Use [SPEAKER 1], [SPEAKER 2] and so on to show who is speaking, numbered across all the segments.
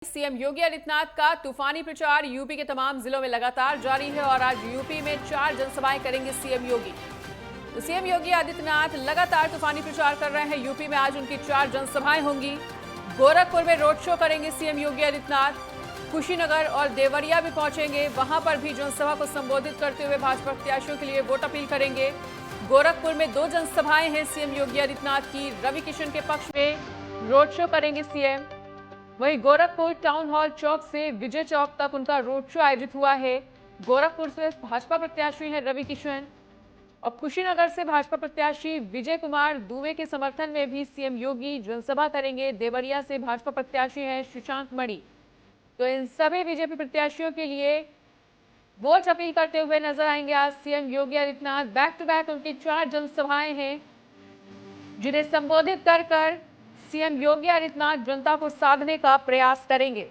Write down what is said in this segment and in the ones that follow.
[SPEAKER 1] CM Yogi Adityanath का तूफानी प्रचार यूपी के तमाम जिलों में लगातार जारी है और आज यूपी में 4 जनसभाएं करेंगे सीएम योगी। तो सीएम योगी आदित्यनाथ लगातार तूफानी प्रचार कर रहे हैं। यूपी में आज उनकी 4 जनसभाएं होंगी। गोरखपुर में रोड शो करेंगे सीएम योगी आदित्यनाथ। कुशीनगर और देवरिया भी पहुंचेंगे, वहां पर भी जनसभा को संबोधित करते हुए भाजपा प्रत्याशियों के लिए वोट अपील करेंगे। गोरखपुर में 2 जनसभाएं हैं सीएम योगी आदित्यनाथ की। रवि किशन के पक्ष में रोड शो करेंगे सीएम। वहीं गोरखपुर टाउन हॉल चौक से विजय चौक तक उनका रोड शो आयोजित हुआ है। गोरखपुर से भाजपा प्रत्याशी हैं रवि किशन और कुशीनगर से भाजपा प्रत्याशी विजय कुमार दुबे के समर्थन में भी सीएम योगी जनसभा करेंगे। देवरिया से भाजपा प्रत्याशी हैं शशांक मणि। तो इन सभी बीजेपी प्रत्याशियों के लिए वोट अपील करते हुए नजर आएंगे आज CM Yogi Adityanath. Back to back उनकी 4 जनसभाएं हैं जिन्हें संबोधित कर सीएम योगी आदित्यनाथ जनता को साधने का प्रयास करेंगे।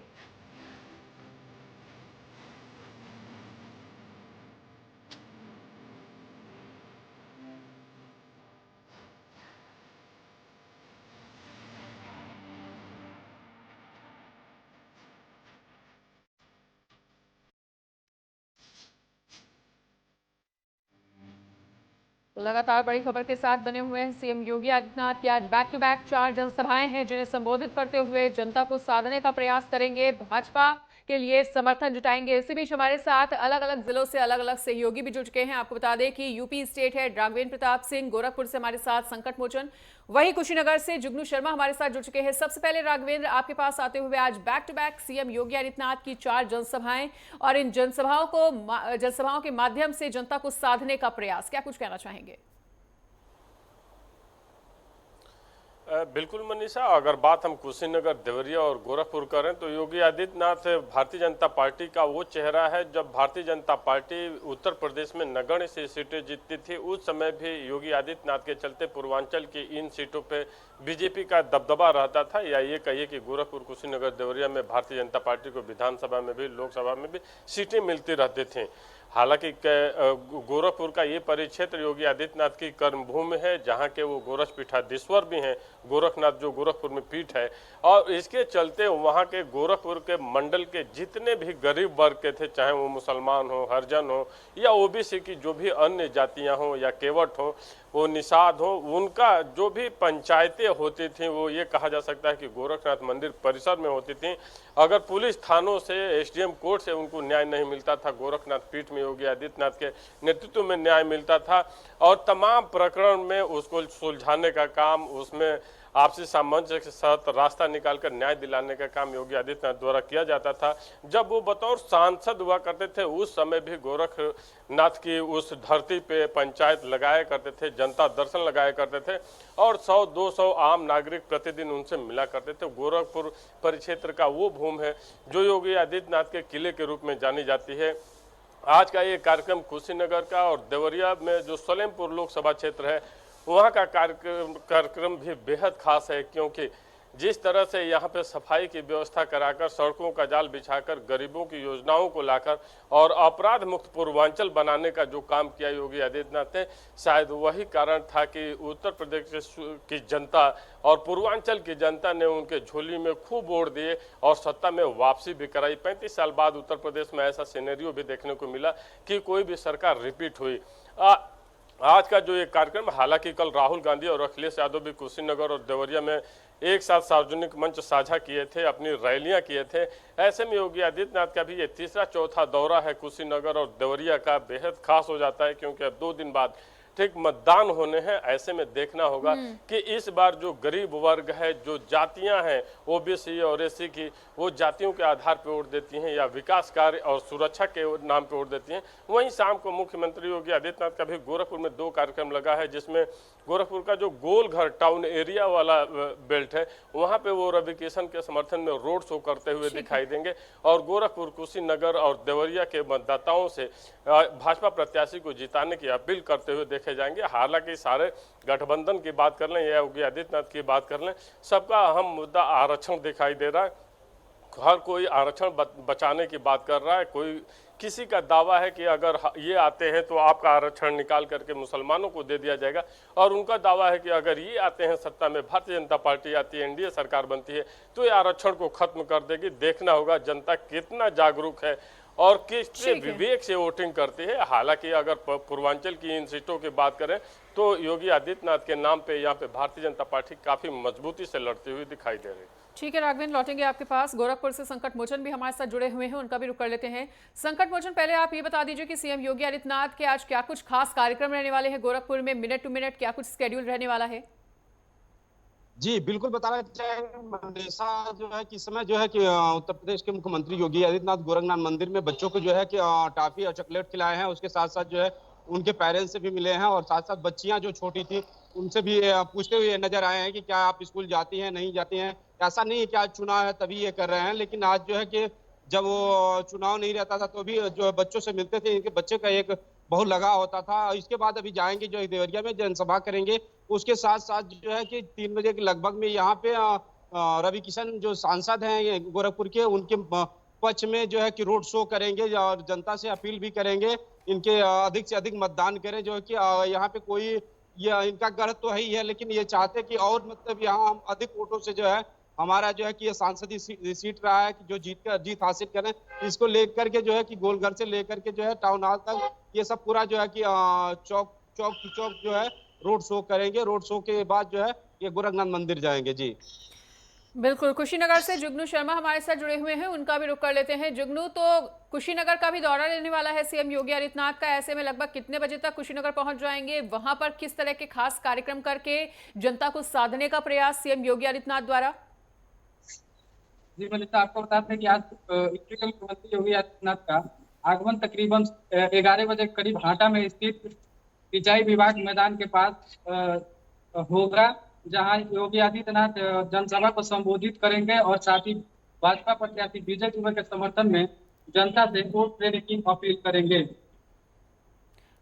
[SPEAKER 1] लगातार बड़ी खबर के साथ बने हुए हैं सीएम योगी आदित्यनाथ की आज बैक टू बैक 4 जनसभाएं हैं जिन्हें संबोधित करते हुए जनता को साधने का प्रयास करेंगे, भाजपा के लिए समर्थन जुटाएंगे। इसी बीच हमारे साथ अलग अलग जिलों से अलग अलग सहयोगी भी जुड़ चुके हैं। आपको बता दें कि UP state head Raghavendra Pratap Singh, Gorakhpur से हमारे साथ संकट मोचन, वहीं कुशीनगर से जुगनू शर्मा हमारे साथ जुड़ चुके हैं। सबसे पहले राघवेंद्र, आपके पास आते हुए आज back to back CM Yogi Adityanath की 4 जनसभाएं और इन जनसभाओं के माध्यम से जनता को साधने का प्रयास, क्या कुछ कहना चाहेंगे?
[SPEAKER 2] बिल्कुल मनीषा, अगर बात हम कुशीनगर, देवरिया और गोरखपुर करें तो योगी आदित्यनाथ भारतीय जनता पार्टी का वो चेहरा है। जब भारतीय जनता पार्टी उत्तर प्रदेश में नगण्य से सीटें जीतती थी, उस समय भी योगी आदित्यनाथ के चलते पूर्वांचल की इन सीटों पे बीजेपी का दबदबा रहता था। या ये कहिए कि गोरखपुर, कुशीनगर, देवरिया में भारतीय जनता पार्टी को विधानसभा में भी, लोकसभा में भी सीटें मिलती रहती थी। हालांकि गोरखपुर का ये परिक्षेत्र योगी आदित्यनाथ की कर्मभूमि है, जहां के वो गोरखपीठाधीश्वर भी हैं, गोरखनाथ जो गोरखपुर में पीठ है। और इसके चलते वहां के गोरखपुर के मंडल के जितने भी गरीब वर्ग के थे, चाहे वो मुसलमान हो, हरिजन हो या ओबीसी की जो भी अन्य जातियां हो या केवट हो, वो निषाद हो, उनका जो भी पंचायतें होती थी वो ये कहा जा सकता है कि गोरखनाथ मंदिर परिसर में होती थी। अगर पुलिस थानों से, एसडीएम कोर्ट से उनको न्याय नहीं मिलता था, गोरखनाथ पीठ में योगी आदित्यनाथ के नेतृत्व में न्याय मिलता था और तमाम प्रकरण में उसको सुलझाने का काम, उसमें आपसी सामंजस्य के साथ रास्ता निकालकर न्याय दिलाने का काम योगी आदित्यनाथ द्वारा किया जाता था। जब वो बतौर सांसद हुआ करते थे, उस समय भी गोरखनाथ की उस धरती पे पंचायत लगाया करते थे, जनता दर्शन लगाया करते थे और 100-200 आम नागरिक प्रतिदिन उनसे मिला करते थे। गोरखपुर परिक्षेत्र का वो भूमि है जो योगी आदित्यनाथ के किले के रूप में जानी जाती है। आज का ये कार्यक्रम कुशीनगर का और देवरिया में जो सलेमपुर लोकसभा क्षेत्र है, वहाँ का कार्यक्रम भी बेहद खास है, क्योंकि जिस तरह से यहाँ पे सफाई की व्यवस्था कराकर, सड़कों का जाल बिछाकर, गरीबों की योजनाओं को लाकर और अपराध मुक्त पूर्वांचल बनाने का जो काम किया योगी आदित्यनाथ ने, शायद वही कारण था कि उत्तर प्रदेश की जनता और पूर्वांचल की जनता ने उनके झोली में खूब वोट दिए और सत्ता में वापसी भी कराई। 35 साल बाद उत्तर प्रदेश में ऐसा सिनेरियो भी देखने को मिला कि कोई भी सरकार रिपीट हुई। आज का जो ये कार्यक्रम, हालांकि कल राहुल गांधी और अखिलेश यादव भी कुशीनगर और देवरिया में एक साथ सार्वजनिक मंच साझा किए थे, अपनी रैलियां किए थे। ऐसे में योगी आदित्यनाथ का भी ये तीसरा चौथा दौरा है कुशीनगर और देवरिया का, बेहद खास हो जाता है क्योंकि अब 2 दिन बाद ठीक मतदान होने हैं। ऐसे में देखना होगा कि इस बार जो गरीब वर्ग है, जो जातियां हैं ओबीसी और एससी की, वो जातियों के आधार पर वोट देती हैं या विकास कार्य और सुरक्षा के नाम पर वोट देती हैं। वहीं शाम को मुख्यमंत्री योगी आदित्यनाथ का भी गोरखपुर में 2 कार्यक्रम लगा है, जिसमें गोरखपुर का जो गोलघर टाउन एरिया वाला बेल्ट है, वहां पे वो रवि किशन के समर्थन में रोड शो करते हुए दिखाई देंगे और गोरखपुर, कुशीनगर और देवरिया के मतदाताओं से भाजपा प्रत्याशी को जिताने की अपील करते हुए देखे जाएंगे। हालांकि सारे गठबंधन की बात कर लें या योगी आदित्यनाथ की बात कर लें, सबका अहम मुद्दा आरक्षण दिखाई दे रहा है, हर कोई आरक्षण बचाने की बात कर रहा है। कोई किसी का दावा है कि अगर ये आते हैं तो आपका आरक्षण निकाल करके मुसलमानों को दे दिया जाएगा, और उनका दावा है कि अगर ये आते हैं सत्ता में, भारतीय जनता पार्टी आती है, एनडीए सरकार बनती है, तो ये आरक्षण को खत्म कर देगी। देखना होगा जनता कितना जागरूक है और किस विवेक से वोटिंग करती है। हालांकि अगर पूर्वांचल की इन सीटों की बात करें तो योगी आदित्यनाथ के नाम पे यहाँ पे भारतीय जनता पार्टी काफी मजबूती से लड़ती हुई दिखाई दे रही है।
[SPEAKER 1] ठीक है राघवेंद्र, लौटेंगे आपके पास। गोरखपुर से संकट मोचन भी हमारे साथ जुड़े हुए हैं, उनका भी रुख कर लेते हैं। संकट मोचन, पहले आप ये बता दीजिए कि सीएम योगी आदित्यनाथ के आज क्या कुछ खास कार्यक्रम रहने वाले हैं गोरखपुर में, मिनट टू मिनट क्या कुछ स्केड्यूल रहने वाला है?
[SPEAKER 3] जी बिल्कुल बताना चाहेंगे मनीषा, जो है कि इस समय जो है कि उत्तर प्रदेश के मुख्यमंत्री योगी आदित्यनाथ गोरखनाथ मंदिर में बच्चों को जो है कि टॉफी और चॉकलेट खिलाए हैं। उसके साथ साथ जो है उनके पेरेंट्स से भी मिले हैं और साथ साथ बच्चियां जो छोटी थी उनसे भी पूछते हुए नजर आए हैं कि क्या आप स्कूल जाती हैं, नहीं जाती हैं। ऐसा नहीं है कि आज चुनाव है तभी ये कर रहे हैं, लेकिन आज जो है कि जब वो चुनाव नहीं रहता था तो भी जो बच्चों से मिलते थे, इनके बच्चे का एक बहुत लगाव होता था। इसके बाद अभी जाएंगे जो देवरिया में जनसभा करेंगे। उसके साथ साथ जो है कि 3 बजे के लगभग में यहाँ पे रवि किशन जो सांसद हैं गोरखपुर के, उनके पक्ष में जो है कि रोड शो करेंगे और जनता से अपील भी करेंगे इनके अधिक से अधिक मतदान करें। जो है कि यहाँ पे कोई ये इनका गढ़ तो है ही है, लेकिन ये चाहते कि और मतलब यहाँ हम अधिक वोटों से जो है हमारा जो है कि ये सांसदीय सीट रहा है कि जो जीत हासिल करें। इसको लेकर के जो है कि गोलघर से लेकर के जो है टाउन हॉल तक ये सब पूरा जो है कि चौक टू चौक जो है रोड शो करेंगे। रोड शो के बाद जो है ये गोरखनाथ मंदिर जाएंगे। जी
[SPEAKER 1] बिल्कुल। कुशीनगर से जुगनू शर्मा हमारे साथ जुड़े हुए हैं, उनका भी रुख कर लेते हैं। जुगनू, तो कुशीनगर का भी दौरा लेने वाला है सीएम योगी आदित्यनाथ का, ऐसे में लगभग कितने बजे तक कुशीनगर पहुंच जाएंगे? वहां पर किस तरह के खास कार्यक्रम करके जनता को साधने का प्रयास सीएम योगी आदित्यनाथ द्वारा?
[SPEAKER 4] जी मनीषा, आपको बता दें कि आज मुख्यमंत्री योगी आदित्यनाथ का आगमन तकरीबन 11 बजे करीब हाटा में स्थित सिंचाई विभाग मैदान के पास होगा, जहां योगी आदित्यनाथ जनसभा को संबोधित करेंगे और साथ ही भाजपा प्रत्याशी विजय दुबे के समर्थन में जनता से वोट देने की अपील करेंगे।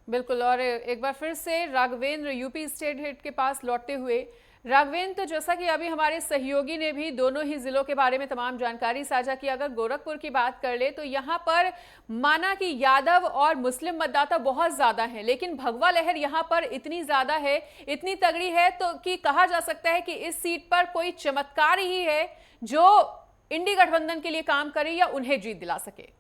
[SPEAKER 1] बिल्कुल। और एक बार फिर से राघवेंद्र यूपी स्टेट हेड के पास लौटते हुए, राघवेंद्र, तो जैसा कि अभी हमारे सहयोगी ने भी दोनों ही जिलों के बारे में तमाम जानकारी साझा की, अगर गोरखपुर की बात कर ले तो यहाँ पर माना कि यादव और मुस्लिम मतदाता बहुत ज्यादा हैं, लेकिन भगवा लहर यहाँ पर इतनी ज्यादा है, इतनी तगड़ी है तो कि कहा जा सकता है कि इस सीट पर कोई चमत्कार ही है जो इंडी गठबंधन के लिए काम करे या उन्हें जीत दिला सके।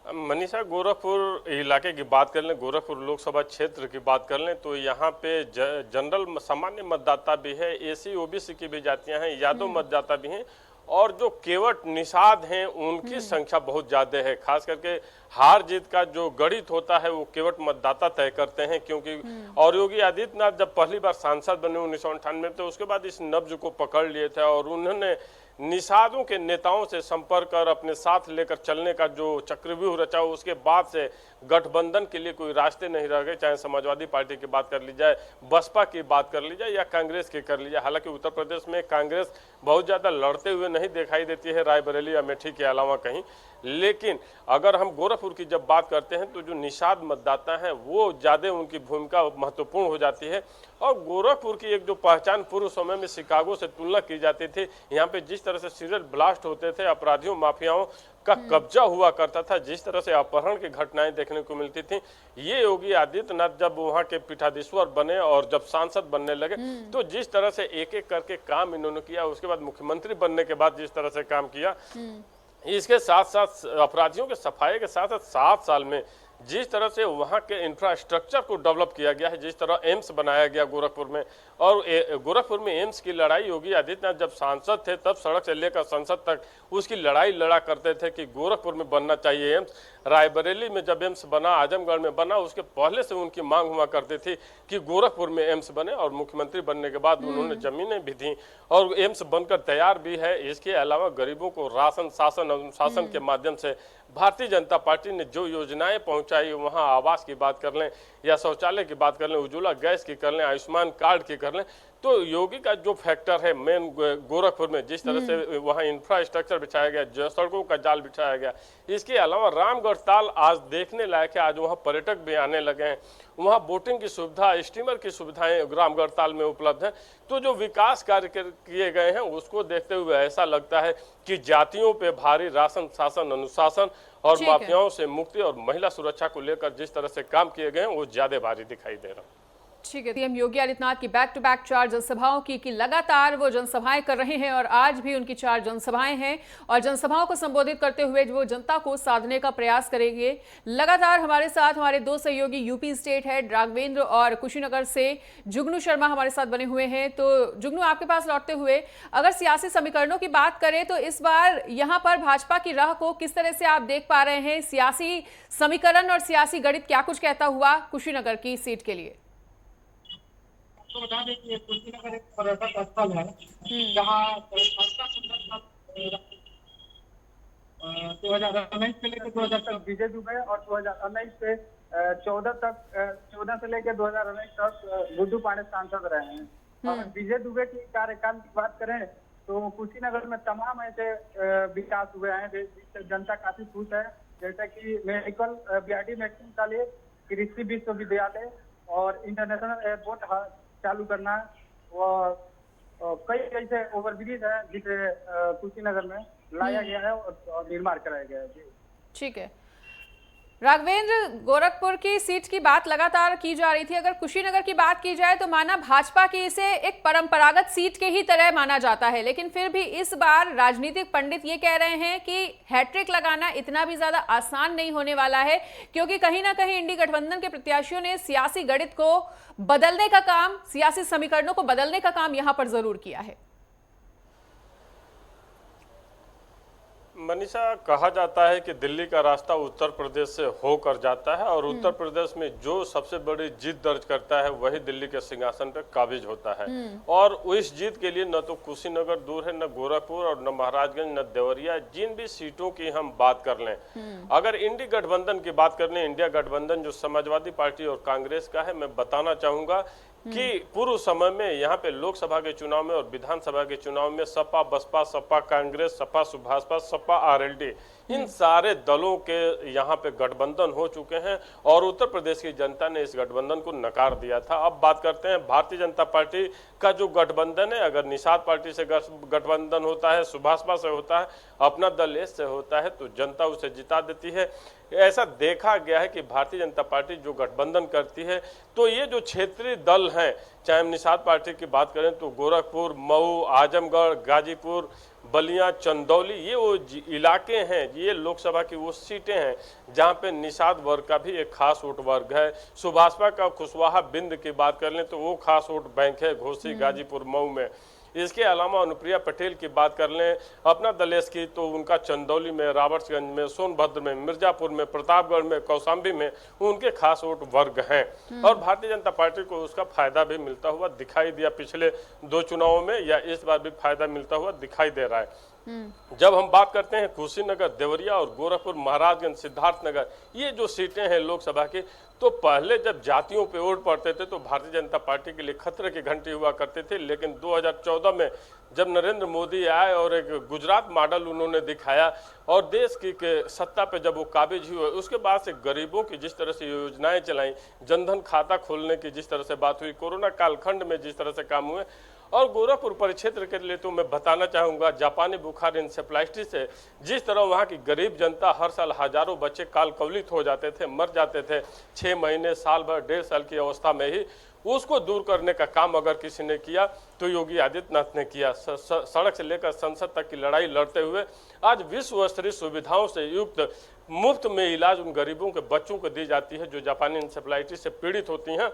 [SPEAKER 2] मनीषा, गोरखपुर इलाके की बात कर लें, गोरखपुर लोकसभा क्षेत्र की बात कर लें तो यहाँ पे जनरल सामान्य मतदाता भी है, एसी ओबीसी की भी जातियां हैं, यादव मतदाता भी हैं, और जो केवट निषाद हैं उनकी संख्या बहुत ज्यादा है। खास करके हार जीत का जो गणित होता है वो केवट मतदाता तय करते हैं, क्योंकि और योगी आदित्यनाथ जब पहली बार सांसद बने 1998 में, तो उसके बाद इस नब्ज को पकड़ लिए थे और उन्होंने निषादों के नेताओं से संपर्क कर अपने साथ लेकर चलने का जो चक्रव्यूह रचा, उसके बाद से गठबंधन के लिए कोई रास्ते नहीं रह गए। चाहे समाजवादी पार्टी की बात कर ली जाए, बसपा की बात कर ली जाए या कांग्रेस की कर ली जाए। हालांकि उत्तर प्रदेश में कांग्रेस बहुत ज्यादा लड़ते हुए नहीं दिखाई देती है रायबरेली, अमेठी के अलावा कहीं, लेकिन अगर हम गोरखपुर की जब बात करते हैं तो जो निषाद मतदाता हैं वो ज्यादा उनकी भूमिका महत्वपूर्ण हो जाती है। और गोरखपुर की एक जो पहचान पूर्व समय में शिकागो से तुलना की जाती थी, यहाँ पे जिस तरह से सीरियल ब्लास्ट होते थे, अपराधियों माफियाओं का कब्जा हुआ करता था, जिस तरह से अपहरण की घटनाएं देखने को मिलती थी, ये योगी आदित्यनाथ जब वहां के पीठाधीश्वर बने और जब सांसद बनने लगे तो जिस तरह से एक एक करके काम इन्होंने किया, उसके बाद मुख्यमंत्री बनने के बाद जिस तरह से काम किया, इसके साथ साथ अपराधियों के सफाई के साथ साथ 7 साल में जिस तरह से वहाँ के इंफ्रास्ट्रक्चर को डेवलप किया गया है, जिस तरह एम्स बनाया गया गोरखपुर में, और गोरखपुर में एम्स की लड़ाई योगी आदित्यनाथ जब सांसद थे तब सड़क से लेकर संसद तक उसकी लड़ाई लड़ा करते थे कि गोरखपुर में बनना चाहिए एम्स। रायबरेली में जब एम्स बना, आजमगढ़ में बना, उसके पहले से उनकी मांग हुआ करती थी कि गोरखपुर में एम्स बने, और मुख्यमंत्री बनने के बाद उन्होंने जमीनें भी दी और एम्स बनकर तैयार भी है। इसके अलावा गरीबों को राशन, शासन, अनुशासन के माध्यम से भारतीय जनता पार्टी ने जो योजनाएं पहुंचाई, वहां आवास की बात कर लें या शौचालय की बात कर लें, उज्ज्वला गैस की कर लें, आयुष्मान कार्ड की कर लें, तो योगी का जो फैक्टर है मेन गोरखपुर में, जिस तरह से वहाँ इंफ्रास्ट्रक्चर बिछाया गया, जो सड़कों का जाल बिछाया गया, इसके अलावा रामगढ़ ताल आज देखने लायक है। आज वहाँ पर्यटक भी आने लगे हैं, वहाँ बोटिंग की सुविधा, स्टीमर की सुविधाएं रामगढ़ ताल में उपलब्ध है। तो जो विकास कार्य किए गए हैं उसको देखते हुए ऐसा लगता है कि जातियों पे भारी राशन शासन अनुशासन और माफियाओं से मुक्ति और महिला सुरक्षा को लेकर जिस तरह से काम किए गए हैं वो ज्यादा भारी दिखाई दे रहा है।
[SPEAKER 1] ठीक है, सीएम योगी आदित्यनाथ की बैक टू बैक 4 जनसभाओं की लगातार वो जनसभाएं कर रहे हैं और आज भी उनकी 4 जनसभाएं हैं और जनसभाओं को संबोधित करते हुए वो जनता को साधने का प्रयास करेंगे। लगातार हमारे साथ हमारे 2 सहयोगी यूपी स्टेट हेड राघवेंद्र और कुशीनगर से जुगनू शर्मा हमारे साथ बने हुए हैं। तो जुगनू, आपके पास लौटते हुए अगर सियासी समीकरणों की बात करें तो इस बार यहाँ पर भाजपा की राह को किस तरह से आप देख पा रहे हैं? सियासी समीकरण और सियासी गणित क्या कुछ कहता हुआ कुशीनगर की सीट के लिए?
[SPEAKER 4] तो बता दें कि ये कुशीनगर एक पर्यटक स्थल है जहाँ 2019 से लेकर 2000 तक विजय दुबे और 2019 से 14 से लेकर 2019 तक गुड्डू पांडे सांसद रहे हैं। और विजय दुबे की कार्यकाल की बात करें तो कुशीनगर में तमाम ऐसे विकास हुए हैं जिससे जनता काफी खुश है, जैसे कि मेडिकल बीआरडी मेडिसिन कॉलेज, कृषि विश्वविद्यालय और इंटरनेशनल एयरपोर्ट चालू करना और कई ऐसे ओवरब्रिज है जिसे कुशीनगर में लाया गया है और निर्माण कराया गया है।
[SPEAKER 1] ठीक है राघवेंद्र, गोरखपुर की सीट की बात लगातार की जा रही थी। अगर कुशीनगर की बात की जाए तो माना भाजपा की इसे एक परंपरागत सीट के ही तरह माना जाता है, लेकिन फिर भी इस बार राजनीतिक पंडित ये कह रहे हैं कि हैट्रिक लगाना इतना भी ज्यादा आसान नहीं होने वाला है, क्योंकि कहीं ना कहीं इंडी गठबंधन के प्रत्याशियों ने सियासी गणित को बदलने का काम, सियासी समीकरणों को बदलने का काम यहां पर जरूर किया है।
[SPEAKER 2] मनीषा, कहा जाता है कि दिल्ली का रास्ता उत्तर प्रदेश से होकर जाता है और उत्तर प्रदेश में जो सबसे बड़ी जीत दर्ज करता है वही दिल्ली के सिंहासन पर काबिज होता है। और इस जीत के लिए न तो कुशीनगर दूर है, न गोरखपुर और न महाराजगंज, न देवरिया। जिन भी सीटों की हम बात कर लें, अगर इंडी गठबंधन की बात कर लें, इंडिया गठबंधन जो समाजवादी पार्टी और कांग्रेस का है, मैं बताना चाहूंगा कि पूर्व समय में यहाँ पे लोकसभा के चुनाव में और विधानसभा के चुनाव में सपा बसपा, सपा कांग्रेस, सपा सुभाषपा, सपा आरएलडी, इन सारे दलों के यहाँ पे गठबंधन हो चुके हैं और उत्तर प्रदेश की जनता ने इस गठबंधन को नकार दिया था। अब बात करते हैं भारतीय जनता पार्टी का जो गठबंधन है। अगर निषाद पार्टी से गठबंधन होता है, सुभाषपा से होता है, अपना दल एस से होता है तो जनता उसे जिता देती है। ऐसा देखा गया है कि भारतीय जनता पार्टी जो गठबंधन करती है तो ये जो क्षेत्रीय दल हैं, चाहे हम निषाद पार्टी की बात करें तो गोरखपुर, मऊ, आजमगढ़, गाजीपुर, बलिया, चंदौली, ये वो इलाके हैं, ये लोकसभा की वो सीटें हैं जहां पे निषाद वर्ग का भी एक खास वोट वर्ग है। सुभाषपा का कुशवाहा बिंद की बात कर लें तो वो खास वोट बैंक है घोसी, गाजीपुर, मऊ में। इसके अलावा अनुप्रिया पटेल की बात कर लें अपना दलेस की तो उनका चंदौली में, राबर्ट्सगंज में, सोनभद्र में, मिर्जापुर में, प्रतापगढ़ में, कौशाम्बी में उनके खास वोट वर्ग हैं और भारतीय जनता पार्टी को उसका फायदा भी मिलता हुआ दिखाई दिया पिछले 2 चुनावों में, या इस बार भी फायदा मिलता हुआ दिखाई दे रहा है। जब हम बात करते हैं कुशीनगर, देवरिया और गोरखपुर, महाराजगंज, सिद्धार्थनगर, ये जो सीटें हैं लोकसभा की, तो पहले जब जातियों पे वोट पड़ते थे तो भारतीय जनता पार्टी के लिए खतरे की घंटी हुआ करते थे। लेकिन 2014 में जब नरेंद्र मोदी आए और एक गुजरात मॉडल उन्होंने दिखाया और देश की सत्ता पे जब वो काबिज हुए, उसके बाद से गरीबों की जिस तरह से योजनाएं चलाई, जनधन खाता खोलने की जिस तरह से बात हुई, कोरोना कालखंड में जिस तरह से काम हुए, और गोरखपुर परिक्षेत्र के लिए तो मैं बताना चाहूँगा जापानी बुखार इंसेफ्लाइटिस से जिस तरह वहाँ की गरीब जनता हर साल हजारों बच्चे काल कवलित हो जाते थे, मर जाते थे 6 महीने, साल भर, 1.5 साल की अवस्था में ही, उसको दूर करने का काम अगर किसी ने किया तो योगी आदित्यनाथ ने किया। सड़क से लेकर संसद तक की लड़ाई लड़ते हुए आज विश्व स्तरीय सुविधाओं से युक्त मुफ्त में इलाज उन गरीबों के बच्चों को दी जाती है जो जापानी इंसेफ्लाइटिस से पीड़ित होती हैं।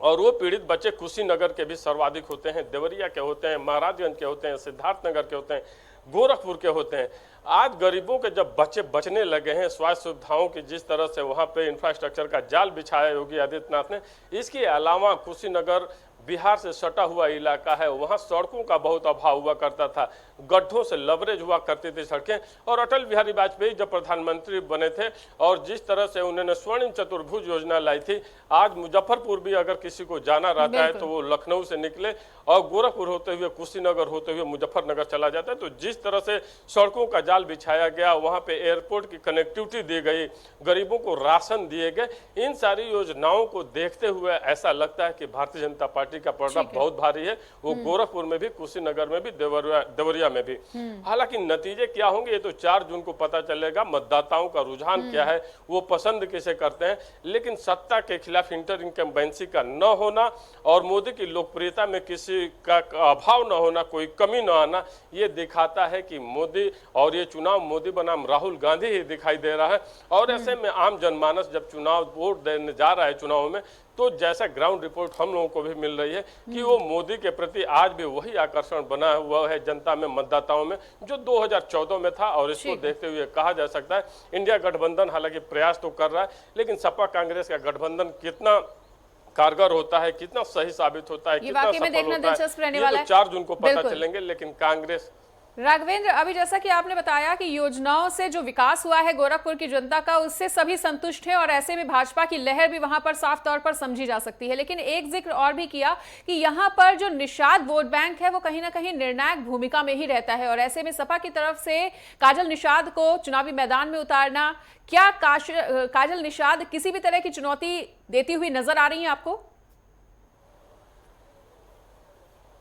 [SPEAKER 2] और वो पीड़ित बच्चे कुशीनगर के भी सर्वाधिक होते हैं, देवरिया के होते हैं, महाराजगंज के होते हैं, सिद्धार्थनगर के होते हैं, गोरखपुर के होते हैं। आज गरीबों के जब बच्चे बचने लगे हैं, स्वास्थ्य सुविधाओं की जिस तरह से वहाँ पे इंफ्रास्ट्रक्चर का जाल बिछाया योगी आदित्यनाथ ने, इसके अलावा कुशीनगर बिहार से सटा हुआ इलाका है, वहाँ सड़कों का बहुत अभाव हुआ करता था, गड्ढों से लवरेज हुआ करती थी सड़कें। और अटल बिहारी वाजपेयी जब प्रधानमंत्री बने थे और जिस तरह से उन्होंने स्वर्णिम चतुर्भुज योजना लाई थी, आज मुजफ्फरपुर भी अगर किसी को जाना रहता है तो वो लखनऊ से निकले और गोरखपुर होते हुए, कुशीनगर होते हुए मुजफ्फरनगर चला जाता है। तो जिस तरह से सड़कों का जाल बिछाया गया, वहाँ पे एयरपोर्ट की कनेक्टिविटी दी गई, गरीबों को राशन दिए गए, इन सारी योजनाओं को देखते हुए ऐसा लगता है कि भारतीय जनता पार्टी का पर्दा बहुत भारी है। वो गोरखपुर में भी, कुशीनगर में भी, देवरिया में भी। हालांकि नतीजे क्या होंगे ये तो 4 जून को पता चलेगा, मतदाताओं का रुझान क्या है, वो पसंद किसे करते हैं। लेकिन सत्ता के खिलाफ इंटर इनकम्बेंसी का न होना और मोदी की लोकप्रियता में किसी का अभाव न होना, कोई कमी न आना, ये दिखाता है कि मोदी, और ये चुनाव मोदी बनाम राहुल गांधी ही दिखाई दे रहा है। और ऐसे में आम जनमानस जब चुनाव वोट देने जा रहा है चुनाव में, तो जैसा ग्राउंड रिपोर्ट हम लोगों को भी मिल रही है कि वो मोदी के प्रति आज भी वही आकर्षण बना हुआ है जनता में, मतदाताओं में, जो 2014 में था। और इसको देखते हुए कहा जा सकता है इंडिया गठबंधन हालांकि प्रयास तो कर रहा है, लेकिन सपा कांग्रेस का गठबंधन कितना कारगर होता है, कितना सही साबित होता है, कितना सफल होता है, ये तो 4 जून को पता चलेंगे। लेकिन कांग्रेस,
[SPEAKER 1] राघवेंद्र, अभी जैसा कि आपने बताया कि योजनाओं से जो विकास हुआ है गोरखपुर की जनता का, उससे सभी संतुष्ट हैं और ऐसे में भाजपा की लहर भी वहां पर साफ तौर पर समझी जा सकती है। लेकिन एक जिक्र और भी किया कि यहां पर जो निषाद वोट बैंक है वो कहीं ना कहीं निर्णायक भूमिका में ही रहता है और ऐसे में सपा की तरफ से काजल निषाद को चुनावी मैदान में उतारना, क्या काजल निषाद किसी भी तरह की चुनौती देती हुई नजर आ रही है आपको?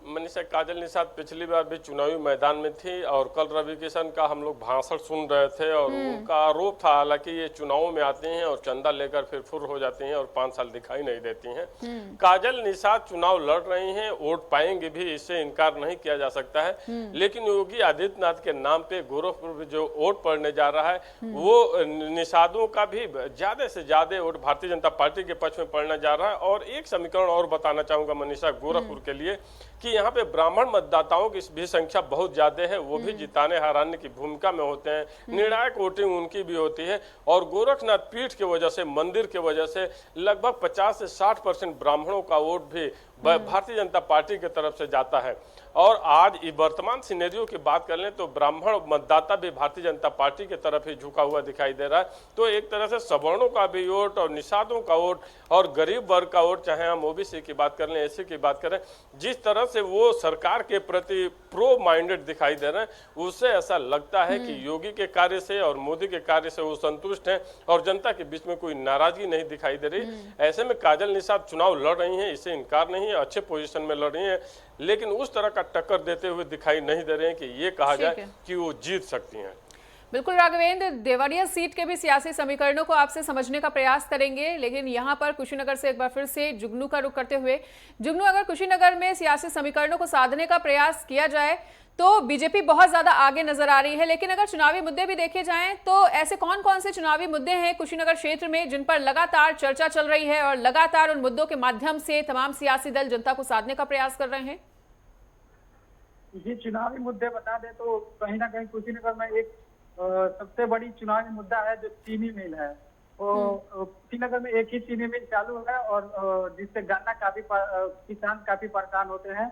[SPEAKER 2] मनीषा, काजल निषाद पिछली बार भी चुनावी मैदान में थी और कल रवि किशन का हम लोग भाषण सुन रहे थे और उनका आरोप था हालांकि ये चुनावों में आती हैं और चंदा लेकर फिर फुर हो जाती हैं और 5 साल दिखाई नहीं देती हैं। काजल निषाद चुनाव लड़ रही हैं, वोट पाएंगे भी, इससे इनकार नहीं किया जा सकता है। लेकिन योगी आदित्यनाथ के नाम पे गोरखपुर में जो वोट पड़ने जा रहा है वो निषादों का भी ज्यादा से ज्यादा वोट भारतीय जनता पार्टी के पक्ष में पड़ने जा रहा है। और एक समीकरण और बताना चाहूंगा मनीषा गोरखपुर के लिए कि यहाँ पे ब्राह्मण मतदाताओं की भी संख्या बहुत ज्यादा है, वो भी जिताने हराने की भूमिका में होते हैं, निर्णायक वोटिंग उनकी भी होती है। और गोरखनाथ पीठ की वजह से, मंदिर की वजह से लगभग 50 से 60% ब्राह्मणों का वोट भी भारतीय जनता पार्टी की तरफ से जाता है। और आज वर्तमान सिनेरियो की बात कर लें तो ब्राह्मण मतदाता भी भारतीय जनता पार्टी की तरफ ही झुका हुआ दिखाई दे रहा है। तो एक तरह से सवर्णों का भी वोट और निषादों का वोट और गरीब वर्ग का वोट, चाहे हम ओबीसी की बात कर लें, एससी की बात करें, जिस तरह से वो सरकार के प्रति प्रो माइंडेड दिखाई दे रहे हैं, उससे ऐसा लगता है कि योगी के कार्य से और मोदी के कार्य से वो संतुष्ट हैं और जनता के बीच में कोई नाराजगी नहीं दिखाई दे रही। ऐसे में काजल निषाद चुनाव लड़ रही हैं, इसे इनकार नहीं है, अच्छे पोजीशन में लड़ रही हैं, लेकिन उस तरह का टक्कर देते हुए दिखाई नहीं दे रहे हैं कि ये कहा जाए कि वो जीत सकती हैं।
[SPEAKER 1] बिल्कुल राघवेंद्र, देवरिया सीट के भी सियासी समीकरणों को आपसे समझने का प्रयास करेंगे, लेकिन यहां पर कुशीनगर से एक बार फिर से जुगनू का रुख करते हुए, जुगनू, अगर कुशीनगर में सियासी समीकरणों को साधने का प्रयास किया जाए तो बीजेपी बहुत ज्यादा आगे नजर आ रही है, लेकिन अगर चुनावी मुद्दे भी देखे जाएं तो ऐसे कौन कौन से चुनावी मुद्दे हैं कुशीनगर क्षेत्र में जिन पर लगातार चर्चा चल रही है और लगातार उन मुद्दों के माध्यम से तमाम सियासी दल जनता को साधने का प्रयास कर रहे हैं?
[SPEAKER 5] जी, चुनावी मुद्दे बता दें तो कहीं ना कहीं कुशीनगर में एक सबसे बड़ी चुनावी मुद्दा है जो चीनी मिल है। कुशीनगर में एक ही चीनी मिल चालू है और जिससे गन्ना किसान काफी परेशान होते हैं।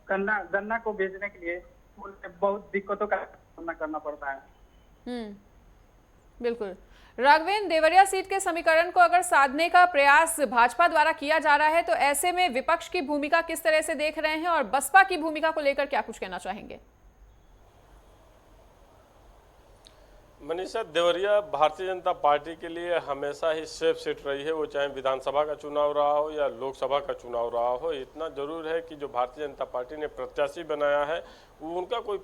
[SPEAKER 5] गन्ना को बेचने के लिए बहुत दिक्कतों का सामना करना पड़ता है।
[SPEAKER 1] बिल्कुल राघवेंद्र, देवरिया सीट के समीकरण को अगर साधने का प्रयास भाजपा द्वारा किया जा रहा है तो ऐसे में विपक्ष की भूमिका किस तरह से देख रहे हैं और बसपा की भूमिका को लेकर क्या कुछ कहना चाहेंगे?
[SPEAKER 2] मनीषा, देवरिया भारतीय जनता पार्टी के लिए हमेशा ही सेफ सीट रही है, वो चाहे विधानसभा का चुनाव रहा हो या लोकसभा का चुनाव रहा हो। इतना जरूर है कि जो भारतीय जनता पार्टी ने प्रत्याशी बनाया है उनका कोई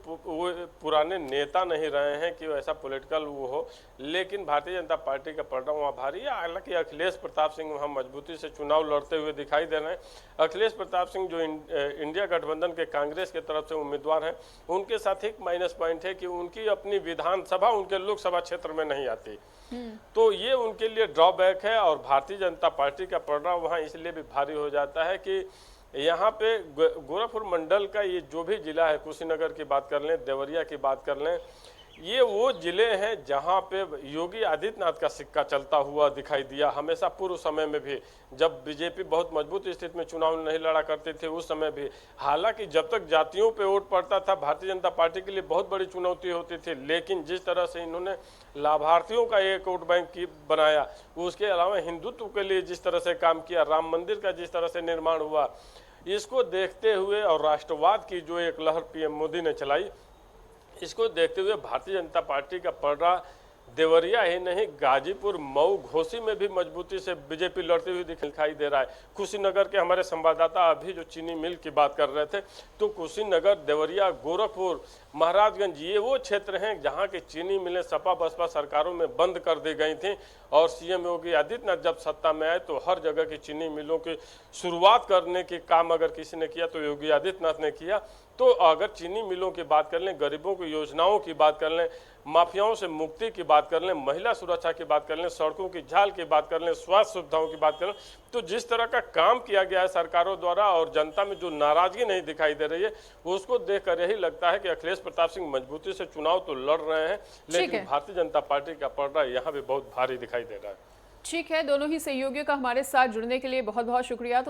[SPEAKER 2] पुराने नेता नहीं रहे हैं कि ऐसा पॉलिटिकल वो हो, लेकिन भारतीय जनता पार्टी का पलड़ा वहाँ भारी है। हालांकि अखिलेश प्रताप सिंह वहाँ मजबूती से चुनाव लड़ते हुए दिखाई दे रहे हैं। अखिलेश प्रताप सिंह जो इंडिया गठबंधन के कांग्रेस के तरफ से उम्मीदवार हैं, उनके साथ एक माइनस पॉइंट है कि उनकी अपनी विधानसभा उनके लोकसभा क्षेत्र में नहीं आती, तो ये उनके लिए ड्रॉबैक है। और भारतीय जनता पार्टी का पलड़ा वहाँ इसलिए भी भारी हो जाता है कि यहाँ पे गोरखपुर मंडल का ये जो भी जिला है, कुशीनगर की बात कर लें, देवरिया की बात कर लें, ये वो जिले हैं जहां पे योगी आदित्यनाथ का सिक्का चलता हुआ दिखाई दिया। हमेशा पूर्व समय में भी जब बीजेपी बहुत मजबूत स्थिति में चुनाव नहीं लड़ा करते थे उस समय भी, हालांकि जब तक जातियों पे वोट पड़ता था भारतीय जनता पार्टी के लिए बहुत बड़ी चुनौती होती थी, लेकिन जिस तरह से इन्होंने लाभार्थियों का एक वोट बैंक बनाया, उसके अलावा हिंदुत्व के लिए जिस तरह से काम किया, राम मंदिर का जिस तरह से निर्माण हुआ, इसको देखते हुए और राष्ट्रवाद की जो एक लहर पीएम मोदी ने चलाई, इसको देखते हुए भारतीय जनता पार्टी का पलड़ा देवरिया ही नहीं गाजीपुर, मऊ, घोसी में भी मजबूती से बीजेपी लड़ती हुई दिखाई दे रहा है। कुशीनगर के हमारे संवाददाता अभी जो चीनी मिल की बात कर रहे थे, तो कुशीनगर, देवरिया, गोरखपुर, महाराजगंज ये वो क्षेत्र हैं जहां की चीनी मिलें सपा बसपा सरकारों में बंद कर दी गई थी, और सीएम योगी आदित्यनाथ जब सत्ता में आए तो हर जगह की चीनी मिलों की शुरुआत करने के काम अगर किसी ने किया तो योगी आदित्यनाथ ने किया। तो अगर चीनी मिलों की बात कर लें, गरीबों की योजनाओं की बात कर लें, माफियाओं से मुक्ति की बात कर लें, महिला सुरक्षा की बात कर लें, सड़कों की झाल की बात कर लें, स्वास्थ्य सुविधाओं की बात कर लें, तो जिस तरह का काम किया गया है सरकारों द्वारा और जनता में जो नाराजगी नहीं दिखाई दे रही है, उसको देखकर यही लगता है कि अखिलेश प्रताप सिंह मजबूती से चुनाव तो लड़ रहे हैं, लेकिन भारतीय जनता पार्टी का पलड़ा यहाँ भी बहुत भारी दिखाई दे रहा है।
[SPEAKER 1] ठीक है, दोनों ही सहयोगियों का हमारे साथ जुड़ने के लिए बहुत बहुत शुक्रिया। तो